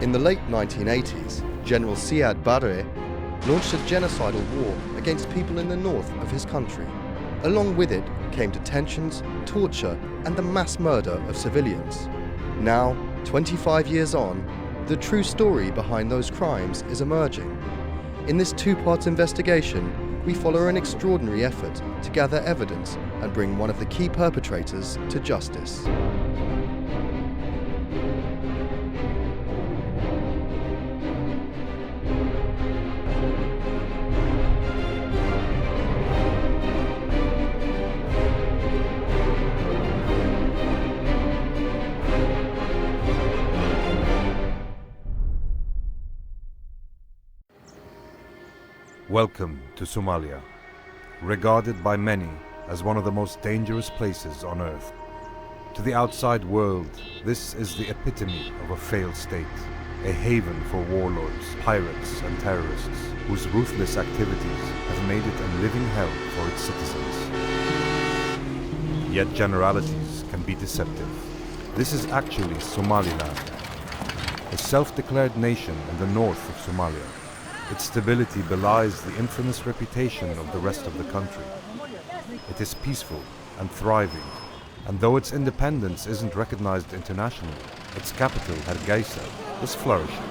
In the late 1980s, General Siad Barre launched a genocidal war against people in the north of his country. Along with it came detentions, torture, and the mass murder of civilians. Now, 25 years on, the true story behind those crimes is emerging. In this two-part investigation, we follow an extraordinary effort to gather evidence and bring one of the key perpetrators to justice. Welcome to Somalia, regarded by many as one of the most dangerous places on earth. To the outside world, this is the epitome of a failed state, a haven for warlords, pirates and terrorists whose ruthless activities have made it a living hell for its citizens. Yet generalities can be deceptive. This is actually Somaliland, a self-declared nation in the north of Somalia. Its stability belies the infamous reputation of the rest of the country. It is peaceful and thriving, and though its independence isn't recognized internationally, its capital, Hargeisa, is flourishing,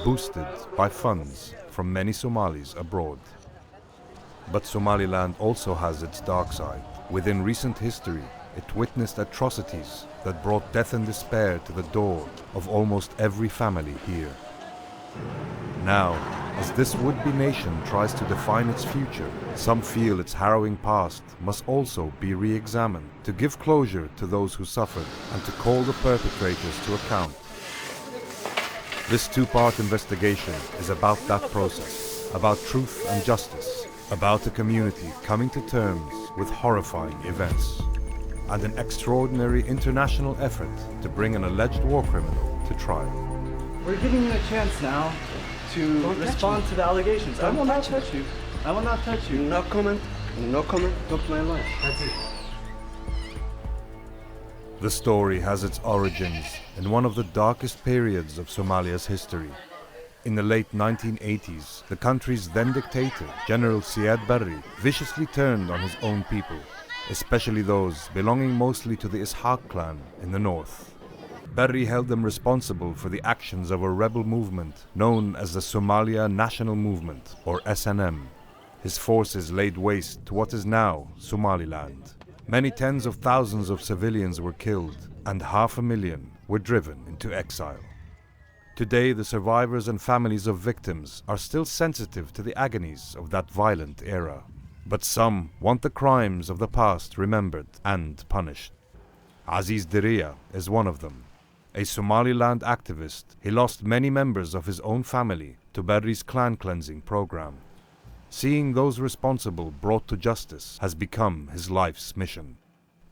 boosted by funds from many Somalis abroad. But Somaliland also has its dark side. Within recent history, it witnessed atrocities that brought death and despair to the door of almost every family here. Now, as this would-be nation tries to define its future, some feel its harrowing past must also be re-examined to give closure to those who suffered and to call the perpetrators to account. This two-part investigation is about that process, about truth and justice, about a community coming to terms with horrifying events, and an extraordinary international effort to bring an alleged war criminal to trial. We're giving you a chance now to respond to the allegations. I will not touch you. I will not touch you. No comment. No comment. Talk to my lawyer. That's it. The story has its origins in one of the darkest periods of Somalia's history. In the late 1980s, the country's then dictator, General Siad Barre, viciously turned on his own people, especially those belonging mostly to the Ishaq clan in the north. Barre held them responsible for the actions of a rebel movement known as the Somalia National Movement, or SNM. His forces laid waste to what is now Somaliland. Many tens of thousands of civilians were killed, and 500,000 were driven into exile. Today, the survivors and families of victims are still sensitive to the agonies of that violent era. But some want the crimes of the past remembered and punished. Aziz Diria is one of them. A Somaliland activist, he lost many members of his own family to Barre's clan cleansing program. Seeing those responsible brought to justice has become his life's mission.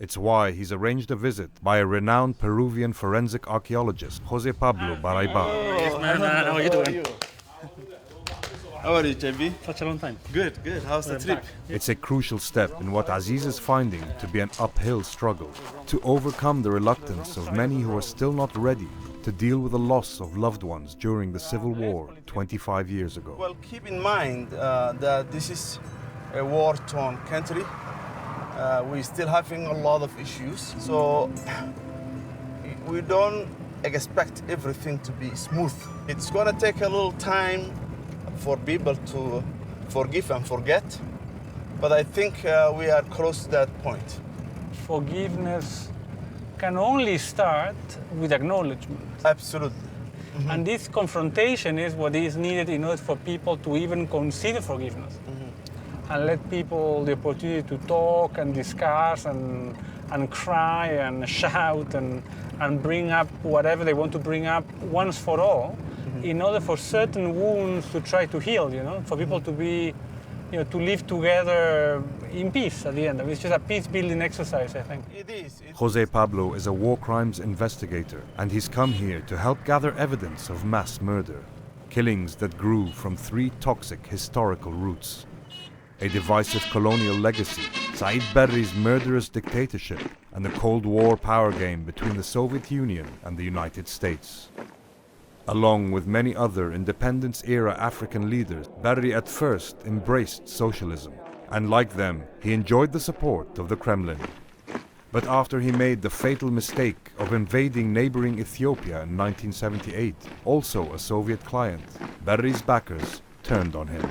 It's why he's arranged a visit by a renowned Peruvian forensic archaeologist, Jose Pablo Barre. Yes, man. How are you doing? How are you, JB? Such a long time. Good, good. How's the trip? It's a crucial step in what Aziz is finding to be an uphill struggle, to overcome the reluctance of many who are still not ready to deal with the loss of loved ones during the civil war 25 years ago. Well, keep in mind that this is a war-torn country. We're still having a lot of issues, so we don't expect everything to be smooth. It's gonna take a little time for people to forgive and forget, but I think we are close to that point. Forgiveness can only start with acknowledgement. Absolutely. Mm-hmm. And this confrontation is what is needed in order for people to even consider forgiveness. Mm-hmm. And let people the opportunity to talk and discuss and cry and shout and bring up whatever they want to bring up once for all, in order for certain wounds to try to heal, for people to be, to live together in peace at the end. It's just a peace-building exercise, I think. It is. Jose Pablo is a war crimes investigator, and he's come here to help gather evidence of mass murder, killings that grew from 3 toxic historical roots. A divisive colonial legacy, Said Barre's murderous dictatorship, and the Cold War power game between the Soviet Union and the United States. Along with many other independence-era African leaders, Barre at first embraced socialism, and like them, he enjoyed the support of the Kremlin. But after he made the fatal mistake of invading neighboring Ethiopia in 1978, also a Soviet client, Barre's backers turned on him.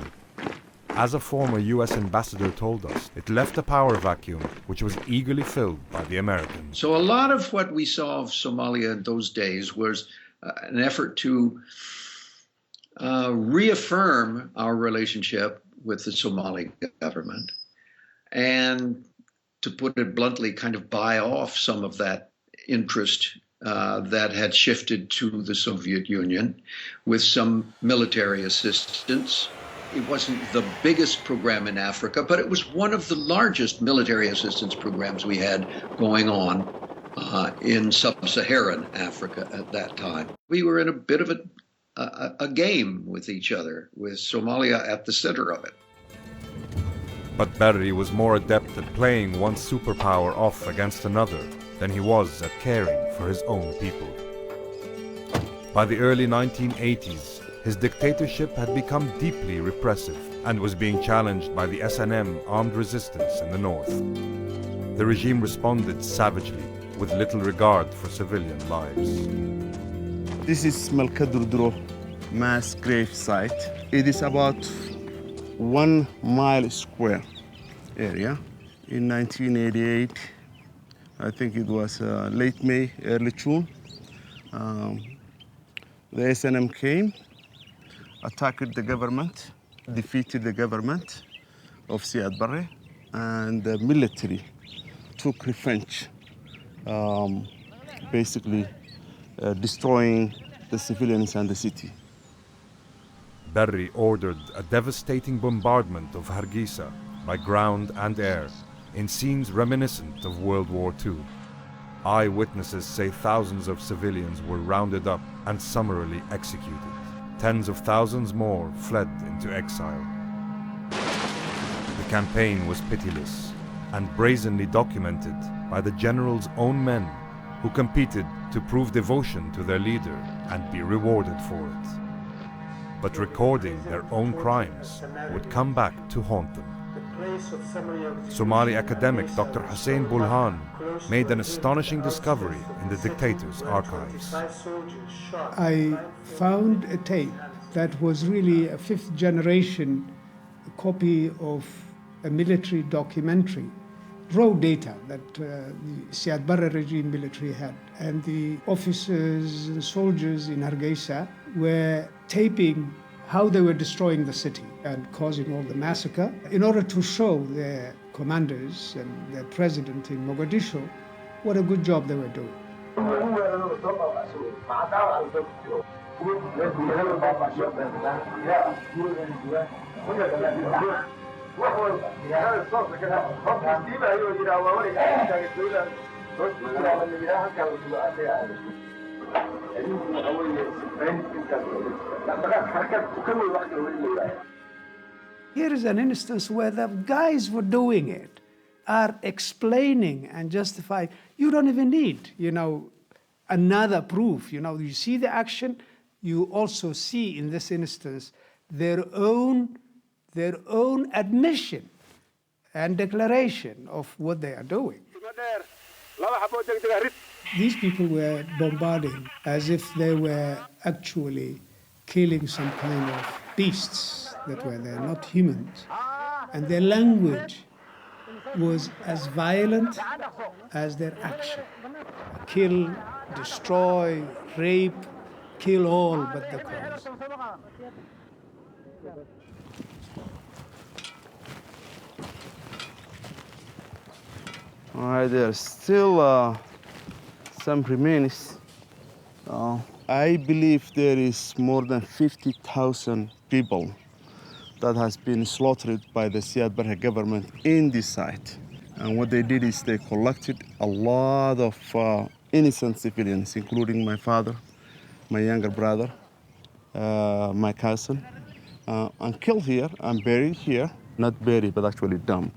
As a former US ambassador told us, it left a power vacuum which was eagerly filled by the Americans. So a lot of what we saw of Somalia in those days was an effort to reaffirm our relationship with the Somali government and, to put it bluntly, kind of buy off some of that interest that had shifted to the Soviet Union with some military assistance. It wasn't the biggest program in Africa, but it was one of the largest military assistance programs we had going on in sub-Saharan Africa at that time. We were in a bit of a game with each other, with Somalia at the center of it. But Barre was more adept at playing one superpower off against another than he was at caring for his own people. By the early 1980s, his dictatorship had become deeply repressive and was being challenged by the SNM armed resistance in the north. The regime responded savagely, with little regard for civilian lives. This is Malkadurdro mass grave site. It is about 1 mile square area. In 1988, I think it was late May, early June, the SNM came, attacked the government, defeated the government of Siad Barre, and the military took revenge, basically destroying the civilians and the city. Barre ordered a devastating bombardment of Hargeisa by ground and air, in scenes reminiscent of World War II. Eyewitnesses say thousands of civilians were rounded up and summarily executed. Tens of thousands more fled into exile. The campaign was pitiless and brazenly documented by the general's own men, who competed to prove devotion to their leader and be rewarded for it. But recording their own crimes would come back to haunt them. Somali academic Dr. Hussein Bulhan made an astonishing discovery in the dictator's archives. I found a tape that was really a fifth generation copy of a military documentary, raw data that the Siad Barre regime military had. And the officers and soldiers in Hargeisa were taping how they were destroying the city and causing all the massacre in order to show their commanders and their president in Mogadishu what a good job they were doing. Here is an instance where the guys were doing it are explaining and justifying. You don't even need, another proof. You see the action, you also see in this instance their own admission and declaration of what they are doing. These people were bombarding as if they were actually killing some kind of beasts that were there, not humans. And their language was as violent as their action. Kill, destroy, rape, kill all but the cause. All right, there's still some remains. I believe there is more than 50,000 people that has been slaughtered by the Siad Barre government in this site. And what they did is they collected a lot of innocent civilians, including my father, my younger brother, my cousin, and killed here and buried here. Not buried, but actually dumped.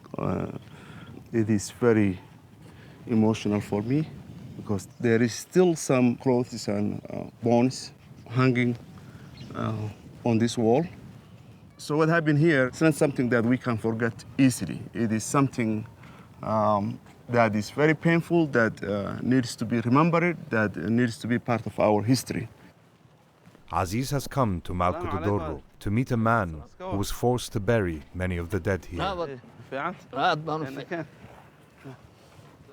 It is very emotional for me because there is still some clothes and bones hanging on this wall. So what happened here, it's not something that we can forget easily. It is something that is very painful, that needs to be remembered, that needs to be part of our history. Aziz has come to Malkudodoro to meet a man who was forced to bury many of the dead here.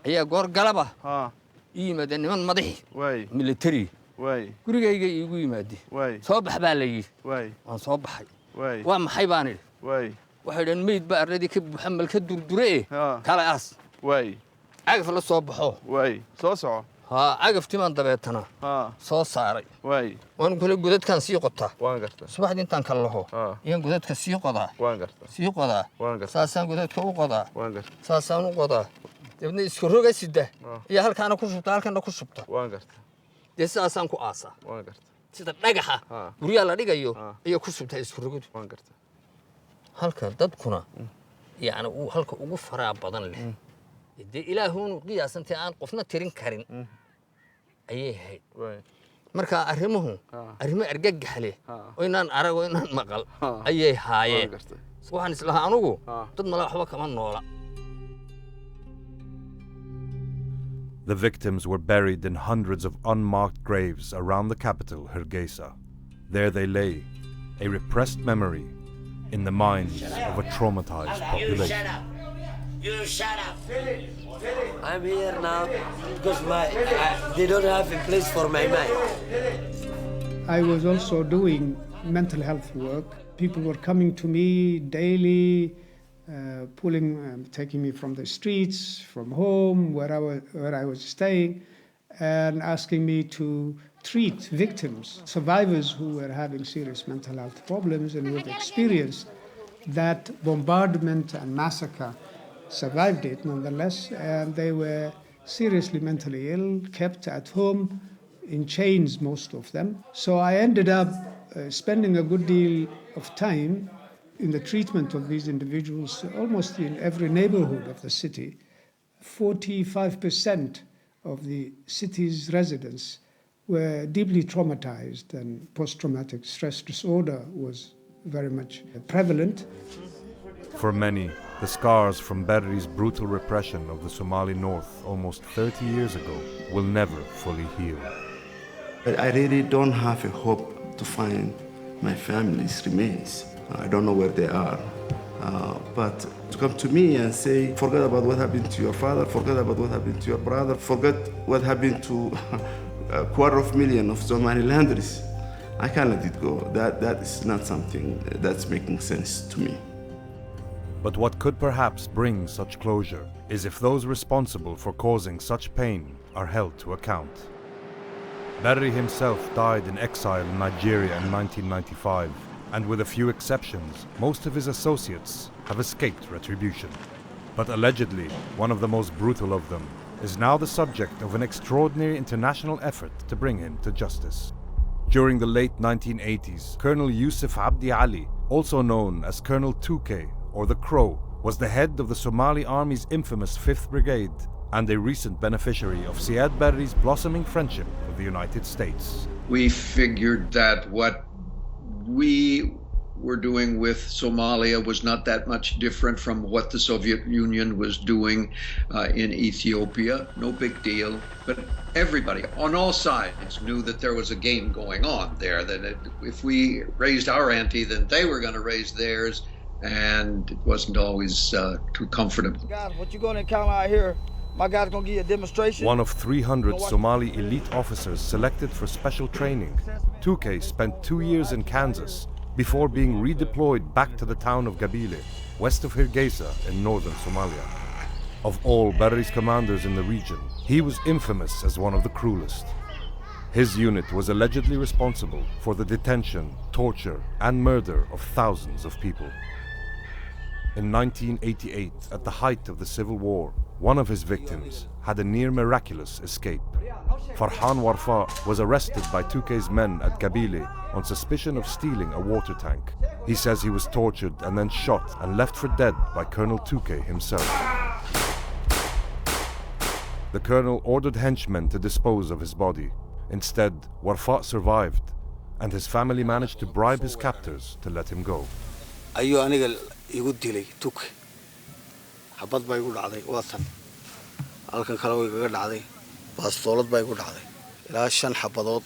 ayaa goor galaba ها ii yimaadeen niman madaxi واي military واي gurigayga iigu yimaadeen واي soo bax baa la yidhi واي waan soo baxay واي waa maxay baan idhi واي waxay dhaheen meyd baa arradii ka buuxa malka durdure ها kale aas واي cagaf la soo baxo واي soo haa cagaftimaan dabeetana ها soo saaray واي waan kale godadkan sii qotaa waan gartaa subaxdii intaan kala laho ها iyaan godadka sii qodaa waan gartaa sii qodaa waan gartaa saasaan godadka u qodaa waan gartaa saasaan u qodaa dabna isku roga sida iyo halkaana ku shubta halkaana ku shubta waan gartaa dee sidaasaan ku aasaa waan gartaa sida dhagaxa guryaha la dhigayo iyo ku shubta isku rogadu waan gartaa halka dadkuna yani uu halka ugu faraa badan leh dee ilaahuun qiyaasantay aan qofna tirin karin ayay ahayd marka arrimuhu arrimo argagax leh oo inaan arag oo inaan maqal ayay haayeen waxaan islahaa anugu dad mala waxba kama noola. The victims were buried in hundreds of unmarked graves around the capital, Hargeisa. There they lay, a repressed memory in the minds of a traumatized population. You shut up! I'm here now because they don't have a place for my mind. I was also doing mental health work. People were coming to me daily, taking me from the streets, from home, where I was staying, and asking me to treat victims, survivors who were having serious mental health problems and who had experienced that bombardment and massacre, survived it nonetheless, and they were seriously mentally ill, kept at home in chains, most of them. So I ended up spending a good deal of time in the treatment of these individuals, almost in every neighborhood of the city. 45% of the city's residents were deeply traumatized, and post-traumatic stress disorder was very much prevalent. For many, the scars from Barre's brutal repression of the Somali North almost 30 years ago will never fully heal. I really don't have a hope to find my family's remains. I don't know where they are. But to come to me and say, forget about what happened to your father, forget about what happened to your brother, forget what happened to 250,000 of Somalilanders, I can't let it go. That is not something that's making sense to me. But what could perhaps bring such closure is if those responsible for causing such pain are held to account. Barre himself died in exile in Nigeria in 1995, and with a few exceptions, most of his associates have escaped retribution. But allegedly, one of the most brutal of them is now the subject of an extraordinary international effort to bring him to justice. During the late 1980s, Colonel Yusuf Abdi Ali, also known as Colonel 2K, or the Crow, was the head of the Somali Army's infamous 5th Brigade and a recent beneficiary of Siad Barre's blossoming friendship with the United States. We figured that what we were doing with Somalia was not that much different from what the Soviet Union was doing in Ethiopia. No big deal. But everybody on all sides knew that there was a game going on there, that if we raised our ante, then they were going to raise theirs. And it wasn't always too comfortable. God, what you gonna encounter out here? My God's gonna give you a demonstration. One of 300 Somali elite officers selected for special training, 2K spent 2 years in Kansas before being redeployed back to the town of Gabile, west of Hargeisa in northern Somalia. Of all Barre's commanders in the region, he was infamous as one of the cruelest. His unit was allegedly responsible for the detention, torture, and murder of thousands of people. In 1988, at the height of the civil war, one of his victims had a near miraculous escape. Farhan Warfa was arrested by 2K's men at Gabile on suspicion of stealing a water tank. He says he was tortured and then shot and left for dead by Colonel 2K himself. The colonel ordered henchmen to dispose of his body. Instead, Warfa survived, and his family managed to bribe his captors to let him go. ayuu aniga igu dilay tuk xabad bay igu dhacday watan halkan kale way kaga dhacday baastoolad bay igu dhacday ilaa 5 xabadood.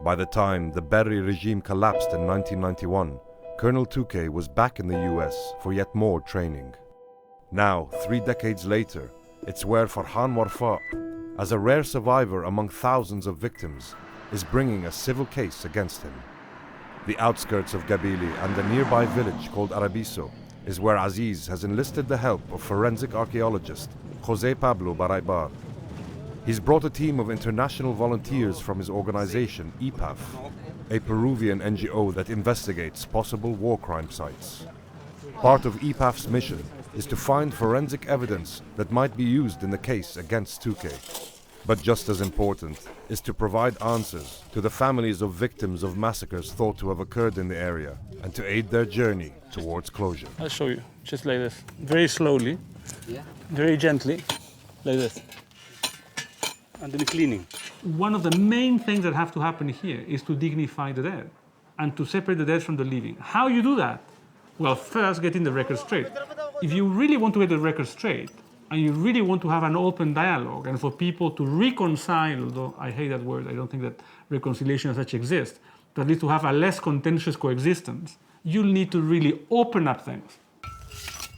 By the time the Barre regime collapsed in 1991, Colonel Touquet was back in the US for yet more training. Now, 3 decades later, it's where Farhan Warfa, as a rare survivor among thousands of victims, is bringing a civil case against him. The outskirts of Gabili and the nearby village called Arabiso is where Aziz has enlisted the help of forensic archaeologist Jose Pablo Barre. He's brought a team of international volunteers from his organization EPAF, a Peruvian NGO that investigates possible war crime sites. Part of EPAF's mission is to find forensic evidence that might be used in the case against Touquet. But just as important is to provide answers to the families of victims of massacres thought to have occurred in the area and to aid their journey towards closure. I'll show you, just like this. Very slowly, very gently, like this. And then cleaning. One of the main things that have to happen here is to dignify the dead and to separate the dead from the living. How you do that? Well, first getting the record straight. If you really want to get the record straight, and you really want to have an open dialogue and for people to reconcile, although I hate that word, I don't think that reconciliation as such exists, but at least to have a less contentious coexistence, you'll need to really open up things.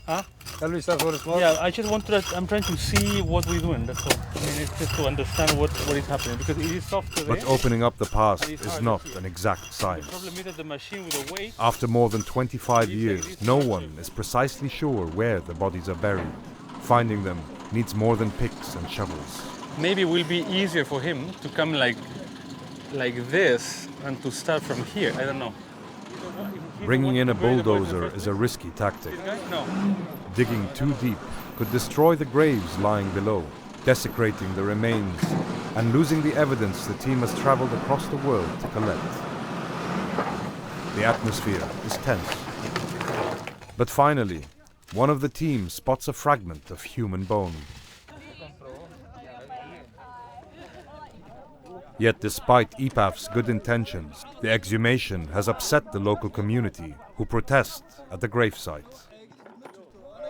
Huh? Can we start for a small? Yeah, I just want to, I'm trying to see what we're doing, that's all. I mean, it's just to understand what is happening, because it is soft today. But opening up the past is not an exact science. The problem is that the machine with the weight... After more than 25 years, no one is precisely sure where the bodies are buried. Finding them needs more than picks and shovels. Maybe it will be easier for him to come like this and to start from here. I don't know. Bringing in a bulldozer is a risky tactic. No. Digging too deep could destroy the graves lying below, desecrating the remains and losing the evidence the team has traveled across the world to collect. The atmosphere is tense. But finally, one of the team spots a fragment of human bone. Yet despite EPAF's good intentions, the exhumation has upset the local community who protest at the gravesite.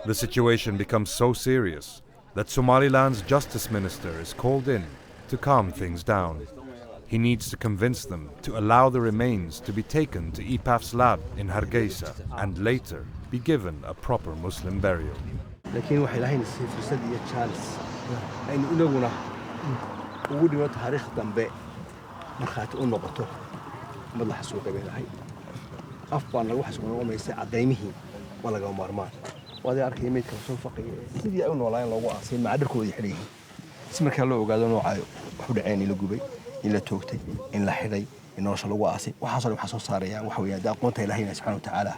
The situation becomes so serious that Somaliland's justice minister is called in to calm things down. He needs to convince them to allow the remains to be taken to EPAF's lab in Hargeisa and later be given a proper Muslim burial. لكن waxay lahayn fursad iyo chance in inaguna ugu dhigo taariikh dambe marxaad u noqoto madax soo qabeelahay afbaan lagu xasuuqoonaysa cadeymihii walaga maarmaan wada arkay meedka soo faqay sidii ay u noolaan loogu aasay macdarkoodii xiriir si marka loo ogaado noocayo wuxuu dhaceen in la gubay in la toogtay in la xidhay in nolosha lagu aasay waxa soo saaraya waxa weeye aqoonta Ilaahay subhanahu wa ta'ala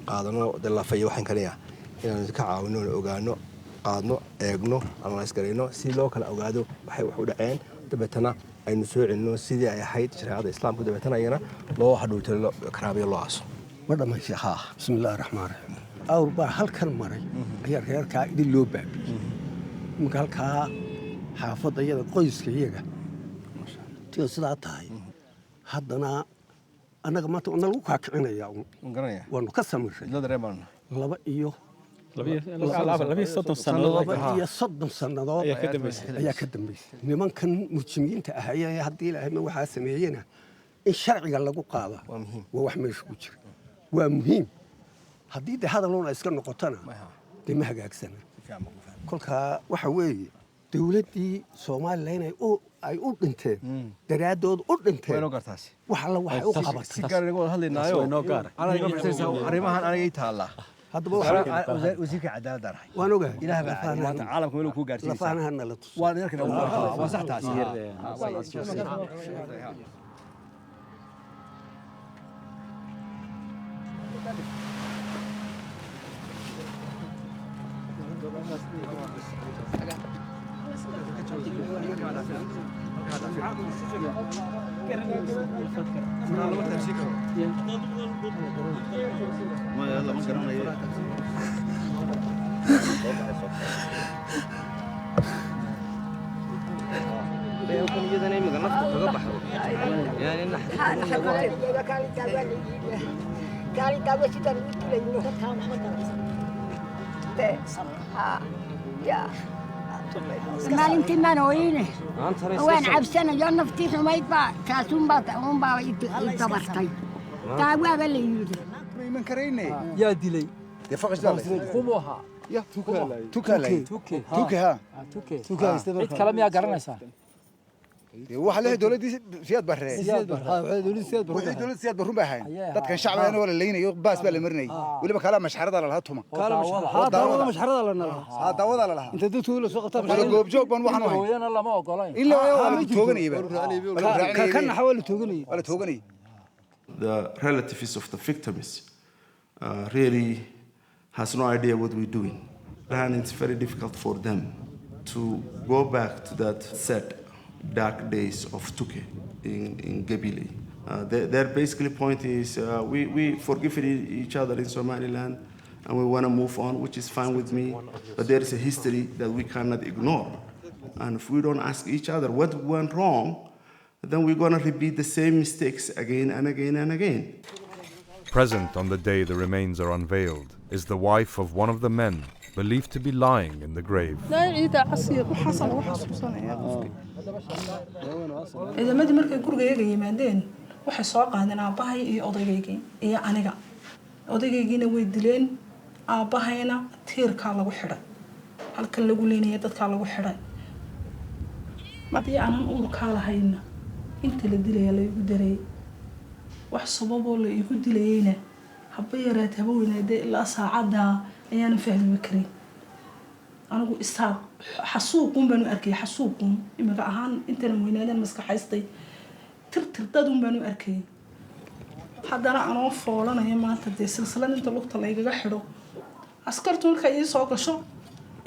qaadano dalaafay waxaan kaliya inaan ka caawino ogaano qaadno eegno analyze gareyno si loo kala ogaado waxay wax u dhaceen dabeetana aynu soo celino sidii ay ahayd shariicada islaamku dabeetana ayana loo hadhowtalo karaabiyo loo aaso madama sheekha bismillaahir rahmaanir rahiim awr baa halkan maray ayaa reerka idin loo baabiyay marka halka xaafadda iyada qoyska iyaga tii sidaa tahay haddana annaga maanta una lagu kaakicinaya waanu ka samiray laba iyo 30 sannadood ayaa ka dambeysay nimankan mujrimiinta ah ayaa haddii Ilaahay ma waxa sameeyena in sharciga lagu qaado waa wax meesha ku jira waa muhiim haddii hadalona iska noqotana ma hagaagsana kolka waxa weeye dawladdii Somaliland ay u dhinteen daraadood u dhinteen waxa la waxay u qabatay si gaar ah hadlaynayo anaga fiirsanaysaa arrimahan anagay taala haddaba wasiirka cadaaladda rahay waan ogahay ilaahay baa caalamka meel ku gaarsiiyay lafaanahan la tus waan arkay waa sax taas iyadana imika nafta kaga baxdo maalintii maan ooyine waan cabsanayo naftii xumayd baa kaasuunbaa i dabartay daawaaba la yidhi iman karayne yaa dilay dee faqash daalay kumu ahaa ya tukalay tuke ha cid kale miyaa garanaysaa waxa leeyahay dawladii siyaad barre wixii dawladda siyaad barrun baa ahayn dadkan shacbigaana waa la leynayo baas baa la marinayay weliba kala mashxarada la lahaa tuma daawada mashxarada la lahaa daawada la lahaa inta dadku la soo qabtaa wala goobjoog baan waxaan ahay hooyana lama ogolayn illa waa la tooganayay kan xawal tooganayay wala tooganayay The relatives of the victims really has no idea what we're doing, and it's very difficult for them to go back to that sad, dark days of Tuke in Gebile. Their basically point is we forgive each other in Somaliland and we want to move on, which is fine with me, but there is a history that we cannot ignore. And if we don't ask each other what went wrong, then we're going to repeat the same mistakes again and again and again. Present on the day the remains are unveiled is the wife of one of the men believed to be lying in the grave. ciidamadii markay gurigayga yimaadeen waxay soo qaadeen aabbahay iyo odaygayga iyo aniga odaygaygiina way dileen aabbahayna tiirkaa lagu xidhay halkan lagu leenaya dadkaa lagu xidhay haddii aanan uurkaa lahayna inta la dilaya la igu daray wax sababoo la igu dilayayna haba yaraad haba weynaadee ilaa saacaddaa ayaanan fahmi karin anigu isaaq xasuuqun baanu arkay xasuuqun imaga ahaan intaan weynaadeen maskaxaystay tirtir dadun baanu arkay haddana anoo foolanaya maanta dee silsilad inta lugta laygaga xidho askartu markay ii soo gasho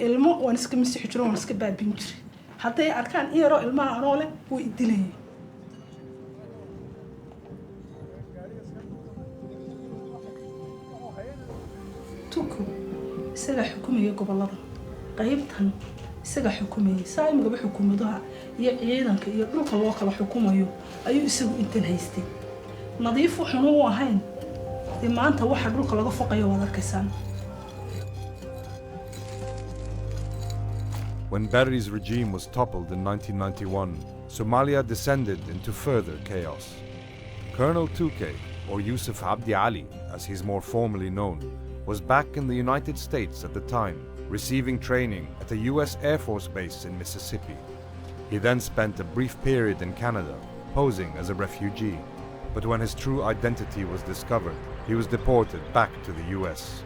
ilmo waan iska masixi jiro waan iska baabin jiray hadday arkaan in yaroo ilmaha anoo leh wuu i dilayay tuku isaga xukumaya gobolada qaybtan isaga xukumayay saa imagaba xukuumadaha iyo ciidanka iyo dhulka loo kala xukumayo ayuu isagu intan haystay nadiif wuxuuna u ahayn dee maanta waxa dhulka laga foqayo waad arkaysaan. When Barre's regime was toppled in 1991, Somalia descended into further chaos. Colonel Tuke, or Yusuf Abdi Ali, as he's more formally known, was back in the United States at the time, receiving training at a US Air Force base in Mississippi. He then spent a brief period in Canada, posing as a refugee. But when his true identity was discovered, he was deported back to the US.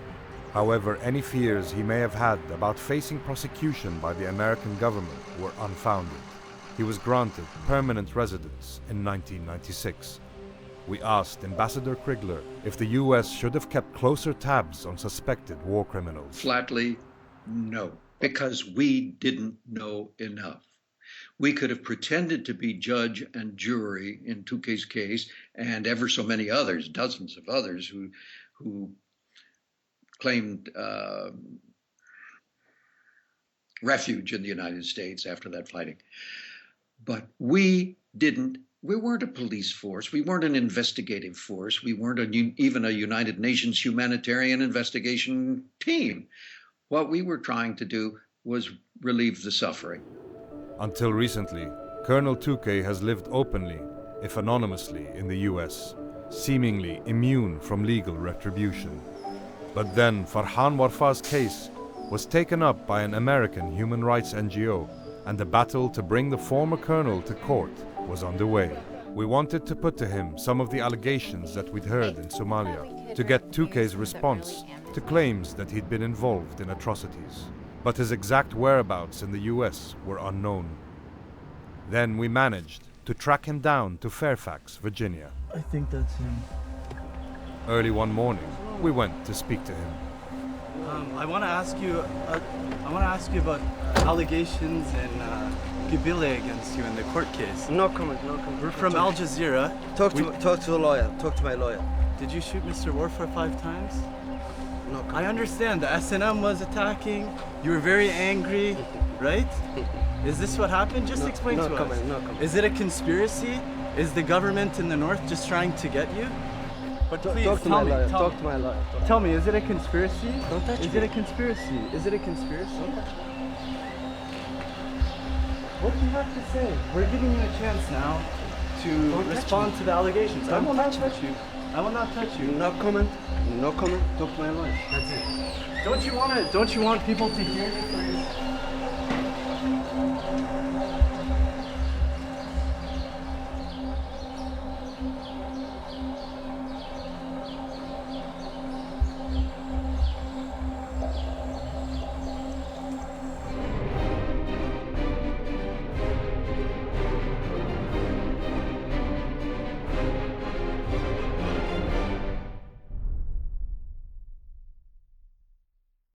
However, any fears he may have had about facing prosecution by the American government were unfounded. He was granted permanent residence in 1996. We asked Ambassador Krigler if the US should have kept closer tabs on suspected war criminals. Flatly, no, because we didn't know enough. We could have pretended to be judge and jury in Tuke's case, and ever so many others, dozens of others who claimed refuge in the United States after that fighting. But we weren't a police force, we weren't an investigative force, we weren't even a United Nations humanitarian investigation team. What we were trying to do was relieve the suffering. Until recently, Colonel Tuke has lived openly, if anonymously, in the US, seemingly immune from legal retribution. But then Farhan Warfa's case was taken up by an American human rights NGO, and the battle to bring the former colonel to court was underway. We wanted to put to him some of the allegations that we'd heard in Somalia, to get Tuke's response to claims that he'd been involved in atrocities. But his exact whereabouts in the US were unknown. Then we managed to track him down to Fairfax, Virginia. I think that's him. Early one morning, we went to speak to him. I want to ask you about allegations in Gebile against you in the court case. No comment, no comment. We're from Al Jazeera. Talk to a lawyer. Talk to my lawyer. Did you shoot Mr. Warfare 5 times? No comment. I understand the SNM was attacking. You were very angry, right? Is this what happened? Just explain to us. No comment. Is it a conspiracy? Is the government in the north just trying to get you? But please Talk to tell my me. lawyer. Tell Talk me. to my lawyer. Tell me, is it a conspiracy? Don't touch Is me. it a conspiracy? Is it a conspiracy? What do you have to say? We're giving you a chance now to respond to the allegations. I will not touch you. I will not touch you. No comment. No comment. Talk to my lawyer. That's it. Don't you want people to hear you for yourself?